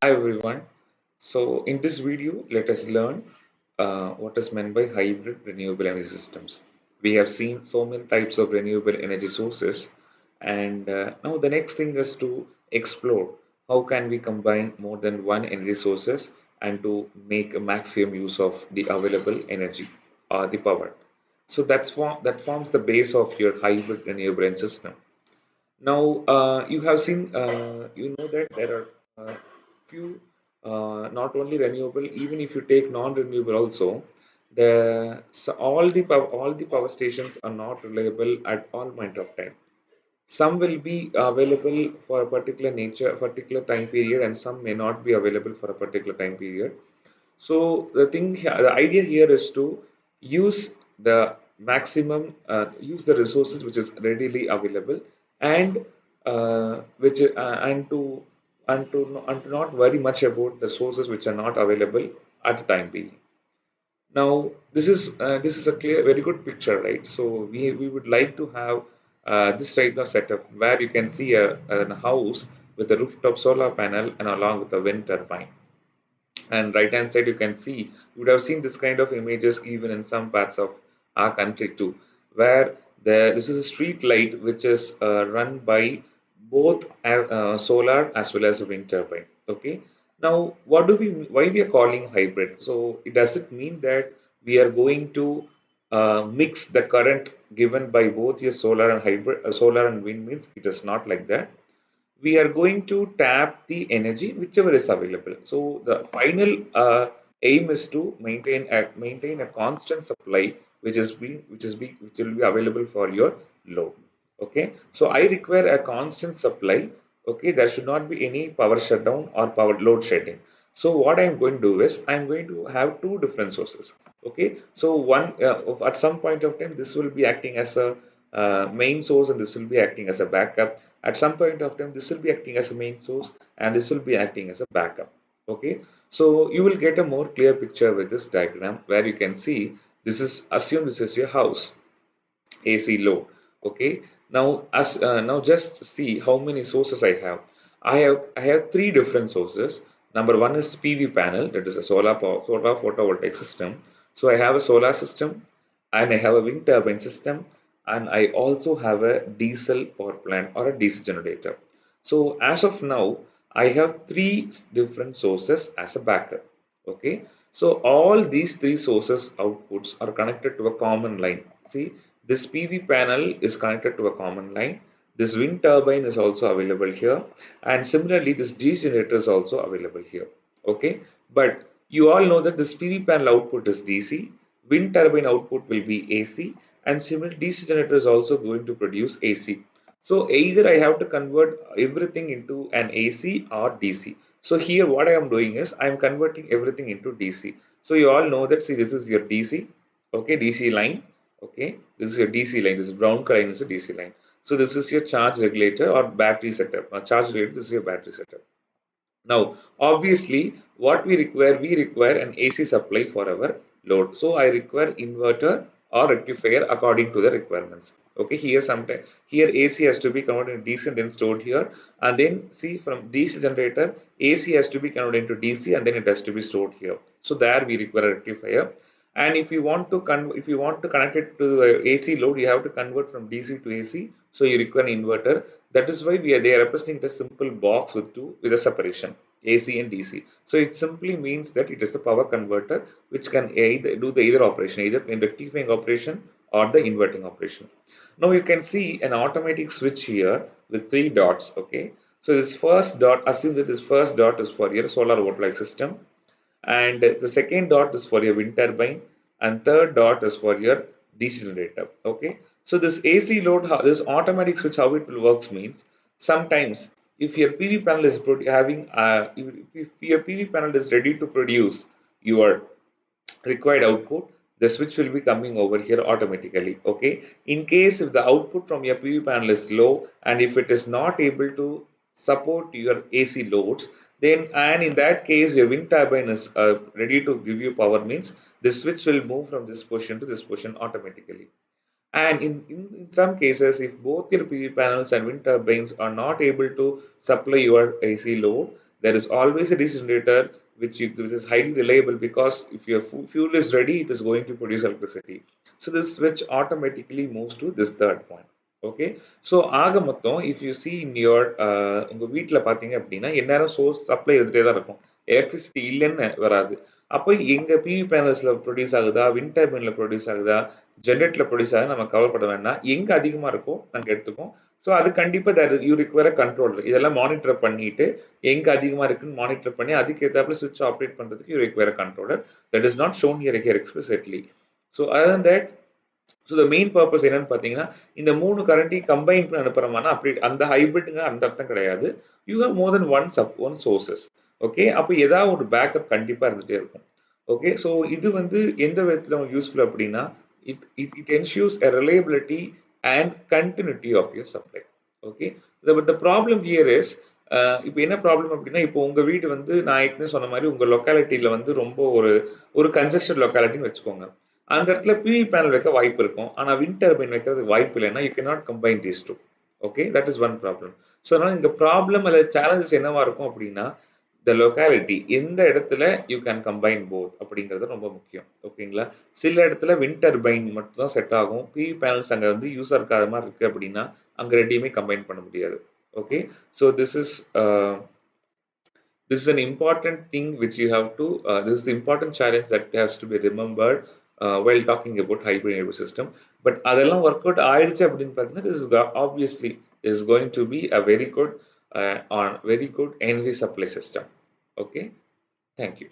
Hi everyone. So in this video, let us learn what is meant by hybrid renewable energy systems. We have seen so many types of renewable energy sources, and now the next thing is to explore how can we combine more than one energy sources and to make a maximum use of the available energy or the power. So that forms the base of your hybrid renewable energy system. Now, you have seen, you know that there are few, not only renewable, even if you take non-renewable also, all the power stations are not reliable at all point of time. Some will be available for a particular nature, particular time period, and some may not be available for a particular time period. So the idea here is to use the maximum, use the resources which is readily available, and which and to not worry much about the sources which are not available at the time being. Now, this is a clear, very good picture, right? So we would like to have this type of setup where you can see a house with a rooftop solar panel and along with a wind turbine, and right hand side you can see, you would have seen this kind of images even in some parts of our country too, where this is a street light which is run by both solar as well as a wind turbine. Okay, now what do we why we are calling hybrid? So it does it mean that we are going to mix the current given by both your solar and hybrid solar and wind? Means it is not like that. We are going to tap the energy whichever is available. So the final aim is to maintain a constant supply which will be available for your load. Okay, so I require a constant supply. Okay, there should not be any power shutdown or power load shedding. So what I am going to do is I am going to have two different sources. Okay, so one at some point of time this will be acting as a main source, and this will be acting as a backup. At some point of time this will be acting as a main source, and this will be acting as a backup. Okay, so you will get a more clear picture with this diagram, where you can see this is, assume this is your house AC load. Okay, now just see how many sources I have. I have three different sources. Number one is PV panel, that is a solar photovoltaic system. So I have a solar system, and I have a wind turbine system, and I also have a diesel power plant or a DC generator. So as of now, I have three different sources as a backup. Okay, so all these three sources outputs are connected to a common line. See, this PV panel is connected to a common line. This wind turbine is also available here, and similarly this DC generator is also available here. Okay, but you all know that this PV panel output is DC, wind turbine output will be AC, and similarly DC generator is also going to produce AC. So either I have to convert everything into an AC or DC. So here what I am doing is I am converting everything into DC. So you all know that, see, this is your DC, okay, DC line. Okay, this is your DC line. This brown color line is a DC line. So this is your charge regulator or battery setup. Charge regulator, this is your battery setup. Now, obviously, what we require an AC supply for our load. So I require inverter or rectifier according to the requirements. Okay, here AC has to be converted into DC and then stored here, and then see, from DC generator AC has to be converted into DC and then it has to be stored here. So there we require a rectifier. And if you want to connect it to the AC load, you have to convert from DC to AC. So you require an inverter. That is why they are representing the simple box with a separation, AC and DC. So it simply means that it is a power converter which can either do the either operation, either in rectifying operation or the inverting operation. Now you can see an automatic switch here with three dots. Okay, so this first dot, assume that this first dot is for your solar voltaic system, and the second dot is for your wind turbine, and third dot is for your DC generator. Okay, so this AC load, this automatic switch, how it will works means, sometimes if your PV panel is having if your PV panel is ready to produce your required output, the switch will be coming over here automatically. Okay, in case if the output from your PV panel is low, and if it is not able to support your AC loads, then, and in that case your wind turbine is ready to give you power, means the switch will move from this position to this position automatically. And in some cases, if both your PV panels and wind turbines are not able to supply your AC load, there is always a DC generator which is highly reliable, because if your fuel is ready, it is going to produce electricity. So this switch automatically moves to this third point. Okay, so ஆக மொத்தம் if you see in your உங்கள் வீட்டில் பார்த்தீங்க அப்படின்னா எந்நேரம் source supply இருந்துகிட்டே தான் இருக்கும், எலக்ட்ரிசிட்டி இல்லைன்னு வராது. அப்போ எங்கள் பிவி பேனல்ஸில் ப்ரொடியூஸ் ஆகுதா, விண்ட் டர்பைனில் ப்ரொடியூஸ் ஆகுதா, ஜென்ரேட்டரில் ப்ரொடியூஸ் ஆகுதா, நம்ம கவலைப்பட வேண்டாம். எங்கே அதிகமாக இருக்கோ நாங்கள் எடுத்துக்கோம். ஸோ அது கண்டிப்பாக யூ ரிக்வயர் கண்ட்ரோல். இதெல்லாம் மானிட்டர் பண்ணிட்டு எங்கே அதிகமாக இருக்குன்னு மானிட்டர் பண்ணி அதுக்கு சுவிட்ச் ஆப்ரேட் பண்ணுறதுக்கு you require controller. That is not shown here explicitly. So other that, so the main purpose என்னன்னு பார்த்தீங்கன்னா, இந்த 3 கரண்ட்டையும் கம்பைன் பண்ணி அனுப்புறோம்னா அப்படி அந்த ஹைபிரிட்ங்க அந்த அர்த்தம் கிடையாது. You have more then one sources. Okay, அப்போ ஏதாவது ஒரு பேக்கப் கண்டிப்பாக இருந்துகிட்டே இருக்கும். ஓகே, ஸோ இது வந்து எந்த விதத்தில் உங்களுக்கு யூஸ்ஃபுல் அப்படின்னா, it ensures a reliability and continuity of your supply. Okay, but the problem here is, இப்போ என்ன ப்ராப்ளம் அப்படின்னா, இப்போ உங்கள் வீடு வந்து நான் ஏற்கனவே சொன்ன மாதிரி உங்கள் லொக்காலிட்டியில் வந்து ரொம்ப ஒரு ஒரு கன்ஜஸ்டட் லொக்காலிட்டின்னு வச்சுக்கோங்க. அந்த இடத்துல பிவி பேனல் வைக்க வாய்ப்பு இருக்கும், ஆனால் விண்ட் டர்பைன் வைக்கிறதுக்கு வாய்ப்பு இல்லைன்னா you can not combine these two. Okay, that is one problem. So அதனால் இங்கே ப்ராப்ளம் அல்லது சேலஞ்சஸ் என்னவா இருக்கும் அப்படின்னா, த லொக்காலிட்டி எந்த இடத்துல யூ கேன் கம்பைன் போத் அப்படிங்கிறது ரொம்ப முக்கியம். ஓகேங்களா, சில இடத்துல விண்ட் டர்பைன் மட்டும் தான் செட் ஆகும், பிவி பேனல்ஸ் அங்கே வந்து யூஸாக இருக்காத மாதிரி இருக்குது அப்படின்னா அங்கே ரெண்டையுமே கம்பைன் பண்ண முடியாது. Okay, so this is an important thing which you have to this is the important challenge that has to be remembered while talking about hybrid energy system. But அதெல்லாம் ஒர்க் அவுட் ஆயிடுச்சு அப்படின்னு பார்த்தீங்கன்னா, this is obviously is going to be a very good on very good energy supply system. Okay, thank you.